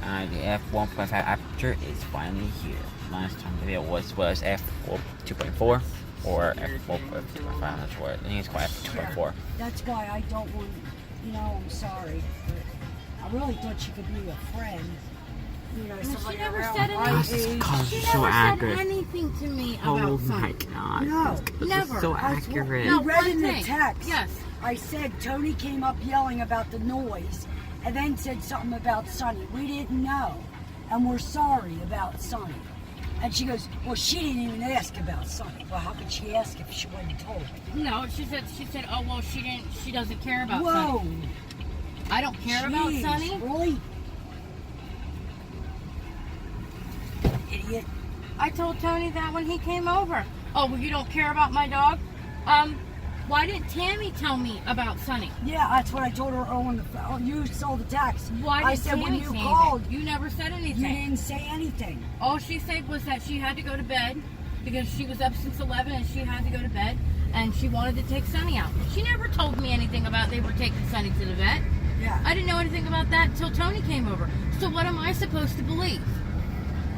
The f1.5 aperture is finally here. Last time the video was f2.4 or f4.5. I'm not sure. I think it's called f2.4. That's why I don't want, I'm sorry. But I really thought she could be a friend. She never said anything. She never said anything to me about something. Oh my god. No, never. So accurate. You read one in the thing. text. Yes. I said Tony came up yelling about the noise and then said something about Sonny. We didn't know. And we're sorry about Sonny. And she goes, well, she didn't even ask about Sonny. Well, how could she ask if she wasn't told? No, she said, oh, well, she doesn't care about Whoa. Sonny. I don't care about Jeez, Sonny. Really? Idiot. I told Tony that when he came over. Oh, well, you don't care about my dog? Why didn't Tammy tell me about Sonny? Yeah, that's what I told her on the phone. You saw the text. Why did I said Tammy when you say called, anything? You never said anything. you didn't say anything. All she said was that she had to go to bed because she was up since 11 and she had to go to bed and she wanted to take Sonny out. She never told me anything about they were taking Sonny to the vet. Yeah. I didn't know anything about that until Tony came over. So what am I supposed to believe?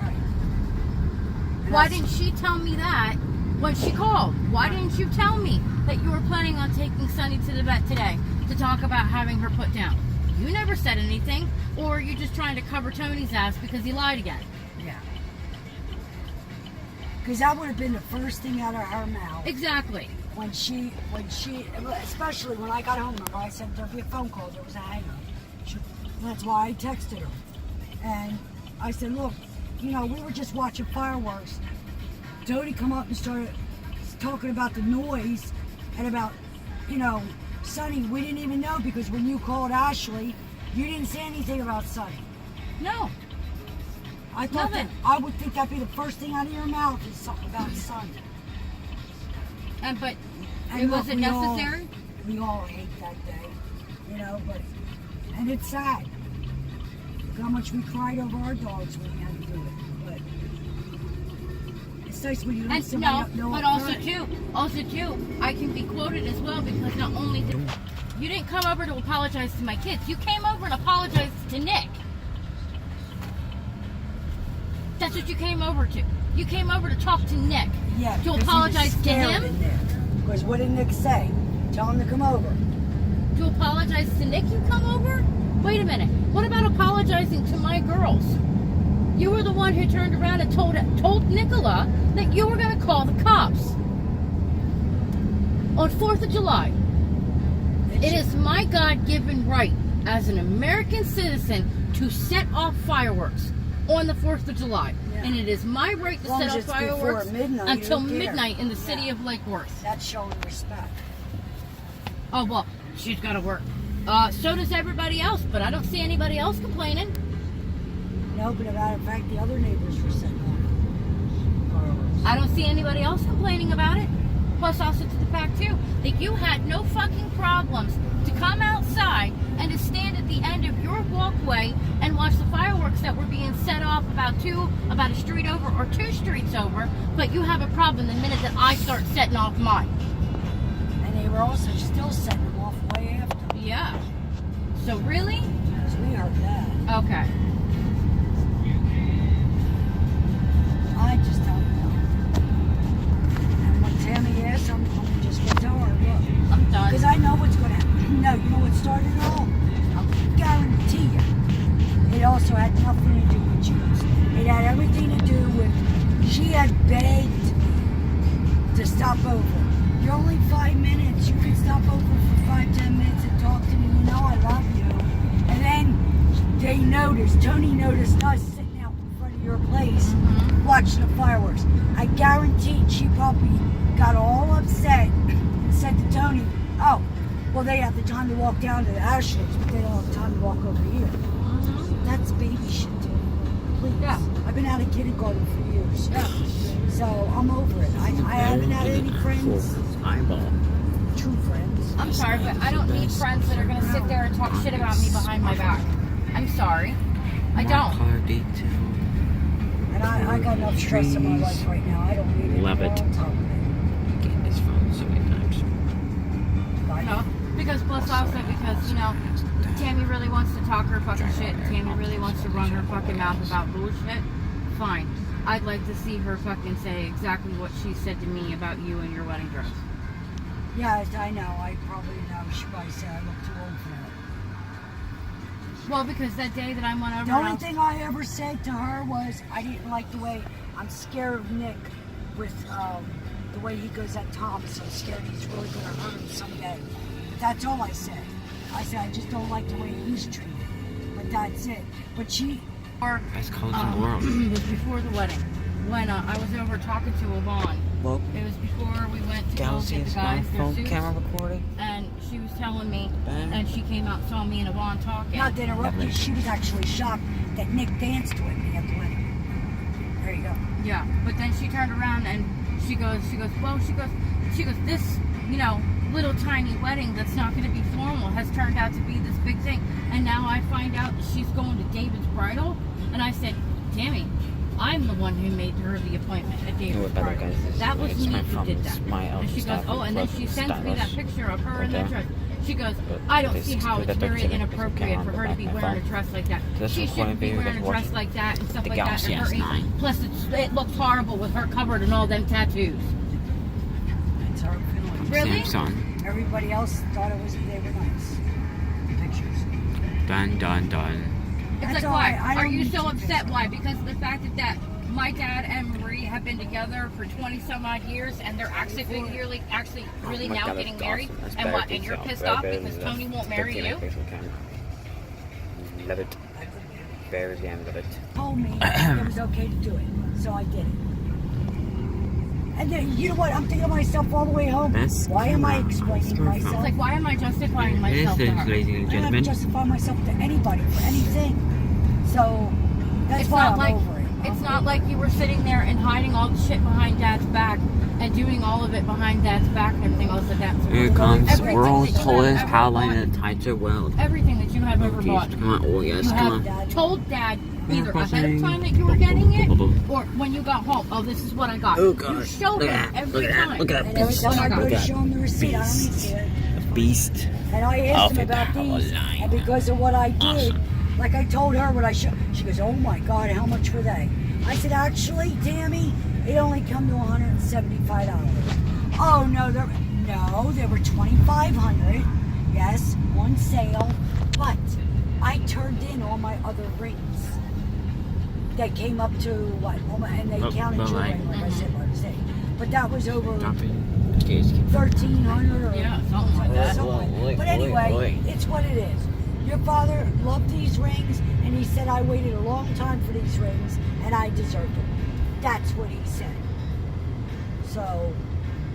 Right. And Why that's- didn't she tell me that when she called? Why didn't you tell me that you were planning on taking Sonny to the vet today to talk about having her put down? You never said anything, or you're just trying to cover Tony's ass because he lied again. Yeah. Because that would have been the first thing out of her mouth. Exactly. When she, especially when I got home, remember I said there'd be a phone call, there was a hanger. That's why I texted her. And I said, look, we were just watching fireworks. Tony come up and started talking about the noise and about, Sonny. We didn't even know because when you called Ashley, you didn't say anything about Sonny. No. I thought Nothing. I would think that'd be the first thing out of your mouth is something about Sonny. But And it look, wasn't we all- necessary? We all hate that day, and it's sad. Look how much we cried over our dogs when we had to do it. But it's nice when you let And somebody know but up also too, I can be quoted as well because not only did you didn't come over to apologize to my kids, you came over and apologized to Nick. That's what you came over to. You came over to talk to Nick. Yeah, To apologize to him? Because what did Nick say? Tell him to come over. To apologize to Nick, you come over? Wait a minute. What about apologizing to my girls? You were the one who turned around and told Nicola that you were going to call the cops on 4th of July. It is my God-given right as an American citizen to set off fireworks on the 4th of July. Yeah. And it is my right to As long set as off it's before fireworks midnight, until you don't care. midnight in the city Yeah. of Lake Worth. That's showing respect. Oh, well, she's got to work. So does everybody else, but I don't see anybody else complaining. No, but about in fact, the other neighbors were setting off fireworks. I don't see anybody else complaining about it. Plus, also to the fact, too, that you had no fucking problems to come outside and to stand at the end of your walkway and watch the fireworks that were being set off about a street over or 2 streets over, but you have a problem the minute that I start setting off mine. And they were also still setting them off way after. Yeah. So, really? Because we heard that. Okay. I just don't know. And when Tammy asked, I'm just going to tell her, look. I'm done. Because I know what's going to happen. No, you know what started it all? I'll guarantee you. It also had nothing to do with Jews. It had everything to do with she had begged to stop over. You're only 5 minutes. You can stop over for 5-10 minutes and talk to me. You know I love you. And then they noticed, Tony noticed us sitting out in front of your place watching the fireworks. I guaranteed she probably got all upset and said to Tony, oh, well, they have the time to walk down to Ashley's, but they don't have time to walk over here. That's baby shit, too. Please. Yeah. I've been out of kindergarten for years. Yeah. So I'm over it. I haven't had any friends, Eyeball. true friends. I'm sorry, but I don't need friends that are going to sit there and talk shit about me behind my back. I'm sorry. I don't. Car detail. And I got enough stress in my life right now. I don't need it. Love it. On top of it. Getting this phone so many times. Bye. No, because plus also because, Tammy really wants to talk her fucking shit. Tammy really wants to run her fucking mouth about bullshit. Fine. I'd like to see her fucking say exactly what she said to me about you and your wedding dress. Yes, I know. I probably know. She probably said I look too old for that. Well, because that day that I went over, The only thing I ever said to her was I didn't like the way I'm scared of Nick with the way he goes at Tom. So I'm scared he's really going to hurt him someday. But that's all I said. I said I just don't like the way he's treated. But that's it. But she. Best clothes in the world. It was before the wedding. When I was over talking to Yvonne. Well, It was before we went to go Galaxy get the is guys my their phone suits. camera recording. And she was telling me, Bang. and she came out and saw me and Yvonne talking. Not to interrupt you, she was actually shocked that Nick danced with me at the wedding. There you go. Yeah, but then she turned around and she goes, this, little tiny wedding that's not going to be formal has turned out to be this big thing. And now I find out that she's going to David's bridal. And I said, Tammy, I'm the one who made her the appointment at David's bridal. That was me who did that. And she goes, and then she sends me that picture of her in that dress. She goes, I don't see how it's very inappropriate for her to be wearing a dress like that. She shouldn't be wearing a dress like that and stuff like that at her age. Plus, it looks horrible with her covered in all them tattoos. That's her feeling. Really? Samsung. Everybody else thought they were nice. Pictures. Done. It's That's like, all why? right. I Are don't you need so to upset? fix Why? Because of the fact that my dad and Marie have been together for 20 some odd years and they're actually really now getting married. And what? And you're pissed off because Tony won't marry you? Love it. Very damn love it. Told me it was okay to do it, so I did it. And then, you know what? I'm thinking to myself all the way home. Why am I explaining myself? It's like, why am I justifying myself to her? Ladies and I don't have to gentlemen. justify myself to anybody for anything. So that's It's why not I'm like over it. it's not like you were sitting there and hiding all the shit behind Dad's back and doing all of it behind Dad's back and everything else of that sort. Here comes Everything world's that you have tallest ever power bought. line in the entire world. Everything that you have ever Jeez, bought. come on, oh yes, You come have on. told Dad either Crossing. ahead of time that you were getting it or when you got home. Oh, this is what I got. Oh, God. You showed Look him at that. every Look at that. time. Look at that And every beast. time I go Look to at show him the receipt, I don't need to see it. a beast. And I asked Off him the about power these, line. and because of what I did, Awesome. like I told her what I showed, she goes, "Oh my God, how much were they?" I said, "Actually, Tammy, it only come to $175." Oh no, they were $2,500. Yes, one sale, but I turned in all my other rings. That came up to what? And they counted your right. ring, like I said, what I said. But that was over. Excuse me. 1,300 or Yeah, something like that. But anyway, it's what it is. Your father loved these rings, and he said I waited a long time for these rings, and I deserved them. That's what he said. So,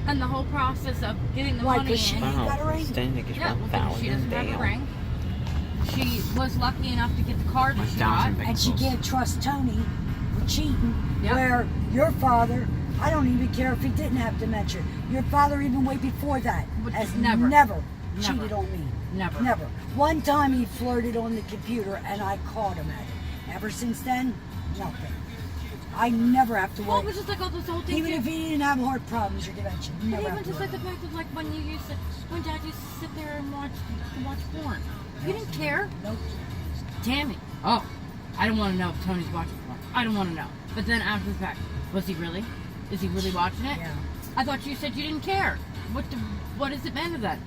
And the whole process of getting the Why, money 'cause she- in. got a ring? Standing is Yeah, because she doesn't have a ring. She was lucky enough to get the card that she got. and she can't trust Tony for cheating, Yep. where your father, I don't even care if he didn't have dementia. Your father, even way before that, Would has never. never cheated on me. Never. Never. One time he flirted on the computer and I caught him at it. Ever since then, nothing. I never have to Well, it worry. was just like all this whole thing. Even if he didn't have heart problems or dementia, And never even have to just worry. like the fact of like when Dad used to sit there and watch porn. You didn't care. Nope. Tammy. Oh, I don't want to know if Tony's watching porn. I don't want to know. But then after the fact, was he really? Is he really watching it? Yeah. I thought you said you didn't care. What is it meant of that?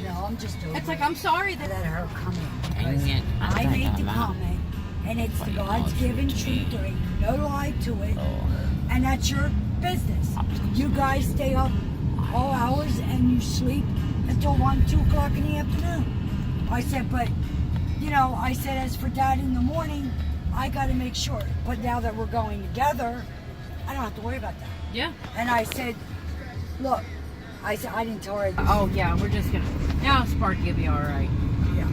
No, I'm just over It's like it. I'm sorry that. Let her come in. Dang because it. I made the comment, and it's the God's given truth. There ain't no lie to it. And that's your business. You guys stay up all hours and you sleep until 1, 2 o'clock in the afternoon. I said, but, I said, as for Dad in the morning, I got to make sure. But now that we're going together, I don't have to worry about that. Yeah. And I said, look, I said, I didn't tell her. Oh yeah, we're just gonna. Now Sparky will be all right. Yeah.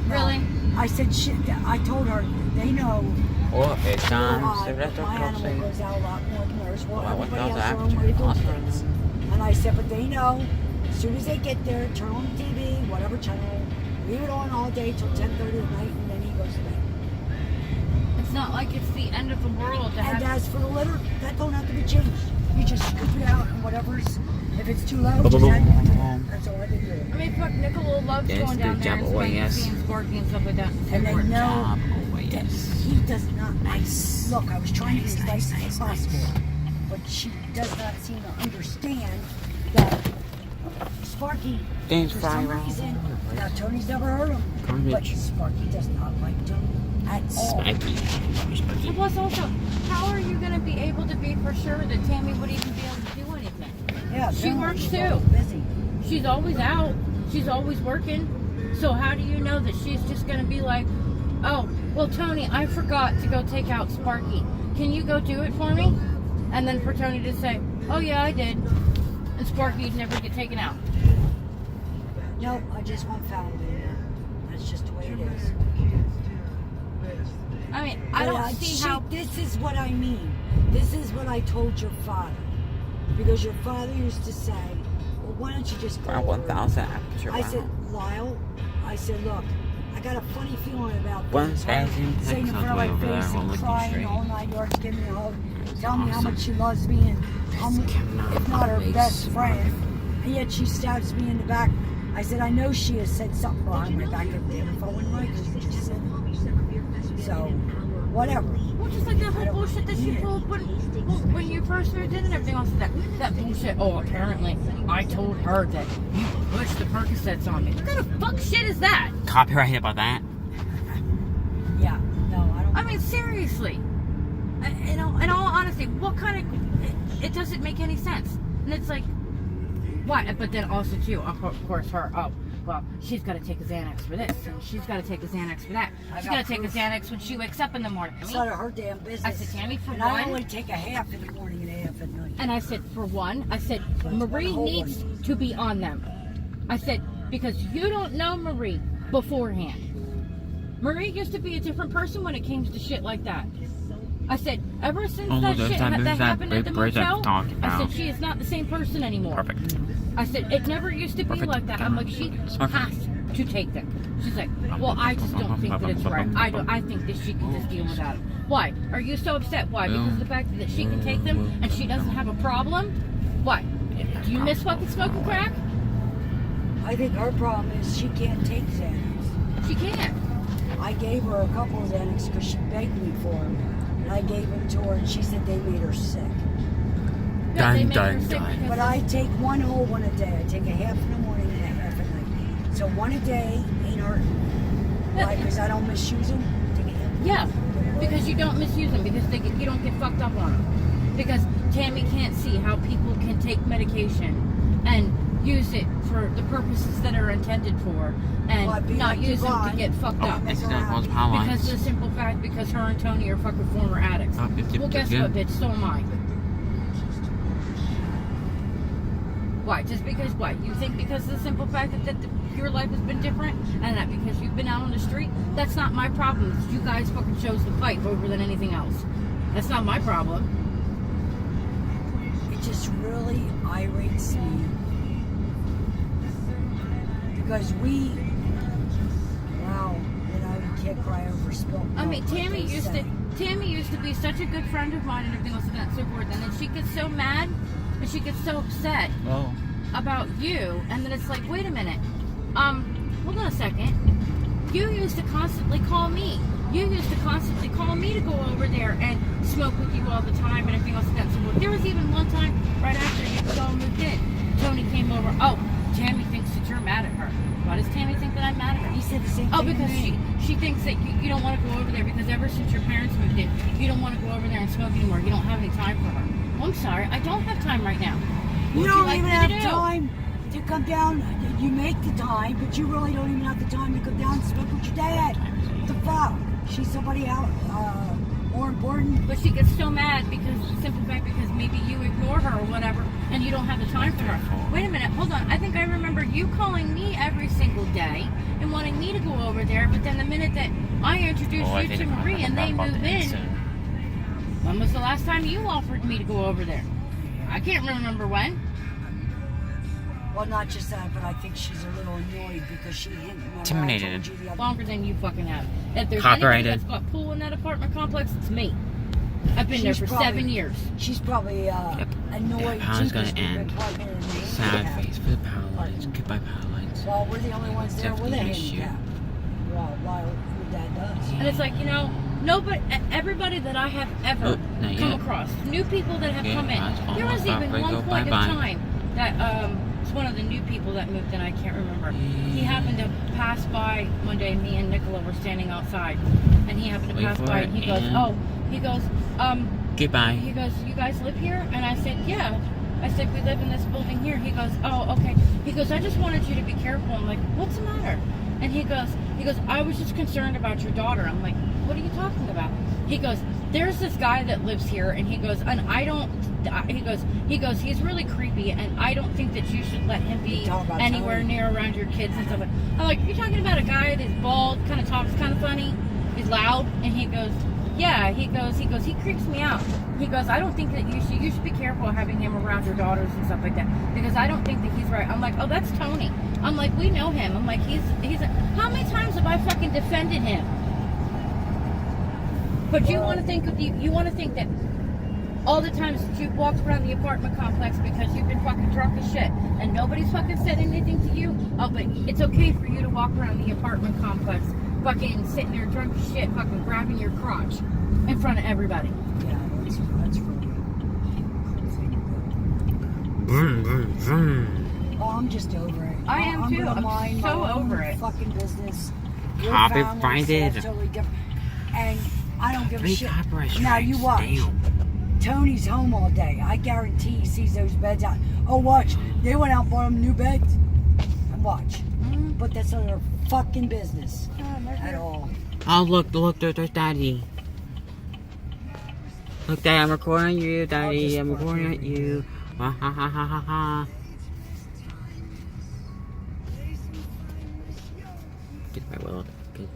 Really? I said, shit, I told her, they know. Oh, it's time. My animal goes out a lot more than hers. Well, Well, what everybody goes has their own way of doing after? things. And I said, but they know, as soon as they get there, turn on the TV, whatever channel, leave it on all day till 10:30 at night, and then he goes to bed. It's not like it's the end of the world to And have. as for the litter, that don't have to be changed. You just scoop it out and whatever's If it's too low, just add more to that. That's all I can do. I mean, fuck, Nicola loves Yes, going down good there job, and boy, spending yes. seeing Sparky and stuff like that. And they know Job. Oh, that yes. he does not. Nice. Look, I was trying to be as Nice, nice as nice, possible, but she does not seem to understand that Sparky, Thanks, for some Fry. reason, now Tony's never heard him, but Garbage. Sparky does not like Tony at all. Spiky. Spiky. And plus also, how are you going to be able to be for sure that Tammy would even be able to do anything? Yeah, She apparently works she's too. always busy. She's always out. She's always working. So how do you know that she's just going to be like, oh, well, Tony, I forgot to go take out Sparky. Can you go do it for me? And then for Tony to say, oh, yeah, I did. And Sparky'd never get taken out. No, I just want family. That's just the way it is. I mean, I But, don't see how... This is what I mean. This is what I told your father. Because your father used to say, well, why don't you just go Wow, over it?" 1,000 after. I said, Lyle, I said, look, I got a funny feeling about this. 1,000 Sitting in front of way my over there, face I'm and looking crying straight. all night yards, giving me a hug, tell me how Awesome. much she loves me and I'm, if not her best friend. And yet she stabs me in the back. I said, I know she has said something behind my back every day if I wouldn't right because you just said it. So, whatever. Well, just like that whole bullshit that she pulled when you first moved in and everything else. That bullshit. Oh, apparently I told her that you pushed the Percocets on me. What kind of fuck shit is that? Copyright about that. Yeah, no, I don't. I mean, seriously. You know, in all honesty, what kind of... It doesn't make any sense. And it's like, why? But then also, too, of course, her, oh, well, she's got to take a Xanax for this, and she's got to take a Xanax for that. She's got to take a Xanax when she wakes up in the morning. It's none of her damn business. I said, Tammy, for and I one... only take a half in the morning and a half at night. And I said, for one, I said, Marie needs to be on them. I said, because you don't know Marie beforehand. Marie used to be a different person when it came to shit like that. I said, ever since that shit that happened at the motel, I said, she is not the same person anymore. Perfect. I said, it never used to be Perfect. like that. I'm like, she has to take them. She's like, well, I just don't think that it's right. I think that she can just deal without it. Why? Are you so upset? Why? Because of the fact that she can take them and she doesn't have a problem? Why? Do you miss fucking smoking crack? I think her problem is she can't take Xanax. She can't. I gave her a couple of Xanax because she begged me for them. And I gave them to her and she said they made her sick. No, they Dun, make her dun, sick dun. because But I take one whole one a day. I take a half in the morning and a half at night. So one a day ain't hurting. Why? Because I don't misuse them. Take a half. yeah, because you don't misuse them, because you don't get fucked up on them. Because Tammy can't see how people can take medication and use it for the purposes that are intended for, and Well, I'd be not like use them to Yvonne. get fucked up. That's Accidental right. power Because lines. of the simple fact, because her and Tony are fucking former addicts. Well, guess what, bitch? So am I. Why? Just because what? You think because of the simple fact that your life has been different, and that because you've been out on the street, that's not my problem. You guys fucking chose the fight over than anything else. That's not my problem. It just really irates me. Because well, you can't cry over spilled milk. I mean, like Tammy they say. Tammy used to be such a good friend of mine and everything else and that and so forth, and then she gets so mad and she gets so upset Oh. about you, and then it's like, wait a minute, hold on a second. You used to constantly call me. You used to constantly call me to go over there and smoke with you all the time and everything else and that and so forth. There was even one time right after you all moved in, Tony came over. Oh, Tammy thinks that you're mad at her. Why does Tammy think that I'm mad at her? He said the same Oh, thing because to me. she thinks that you don't want to go over there because ever since your parents moved in, you don't want to go over there and smoke anymore. You don't have any time for her. Well, I'm sorry, I don't have time right now. What You would don't like even me to have do? time to come down. You make the time, but you really don't even have the time to come down and smoke with your dad. What the fuck? She's somebody out more important. But she gets so mad because the simple fact because maybe you ignore her or whatever and you don't have the time for her. Wait a minute, hold on. I think I remember you calling me every single day and wanting me to go over there, but then the minute that I introduced Oh, I you think to I'm Marie and they about move to end in, soon. when was the last time you offered me to go over there? I can't remember when. Well, not just that, but I think she's a little annoyed because she didn't remember. Intimidated. I told you the other Longer than you fucking have. If there's Copyrighted. anybody that's got pool in that apartment complex, it's me. I've been there She's for probably- 7 years. She's probably annoyed Power's too gonna because we've been end. plugging in the Sad handicap. face for the power lines. Goodbye, power lines. Well, we're the only ones there with a Definitely miss you. handicap. Well, your dad does. And it's like, nobody, everybody that I have ever Oh, not come yet. across, new people that have Okay, come in. that's There was almost even halfway. one Go point of bye-bye. time that it's one of the new people that moved in. I can't remember. He happened to pass by one day. Me and Nicola were standing outside, and he happened to Wait pass for by. it, And he goes, and- Goodbye. he goes, you guys live here? And I said, yeah. I said, we live in this building here. He goes, oh, okay. He goes, I just wanted you to be careful. I'm like, what's the matter? And he goes, I was just concerned about your daughter. I'm like, what are you talking about? He goes, there's this guy that lives here, and he goes, and he goes, he's really creepy, and I don't think that you should let him be You talking about anywhere Tony? near around your kids and stuff. I'm like, you're talking about a guy that's bald, kind of talks kind of funny, he's loud, and he goes, yeah, he creeps me out. He goes, I don't think that you should be careful having him around your daughters and stuff like that, because I don't think that he's right. I'm like, oh, that's Tony. I'm like, we know him. I'm like, how many times have I fucking defended him? But you want to think that all the times that you've walked around the apartment complex because you've been fucking drunk as shit and nobody's fucking said anything to you, oh, but it's okay for you to walk around the apartment complex fucking sitting there drunk as shit, fucking grabbing your crotch in front of everybody. Yeah, that's really crazy. Vroom, vroom, vroom. Oh, I'm just over it. I am I'm too. gonna I'm mind so my own over it. fucking business. Your Copy family Friday. stuff's totally different. And I don't give a 3 shit. copyright Now you strikes. watch. Damn. Tony's home all day. I guarantee he sees those beds out. Oh, watch. They went out and bought him new beds. And watch. But that's none of their fucking business at all. Oh, look, there's Daddy. Look, Daddy, I'm recording you, Daddy. just I'm recording at you. Ha ha ha ha ha ha. Goodbye, Willow. Good.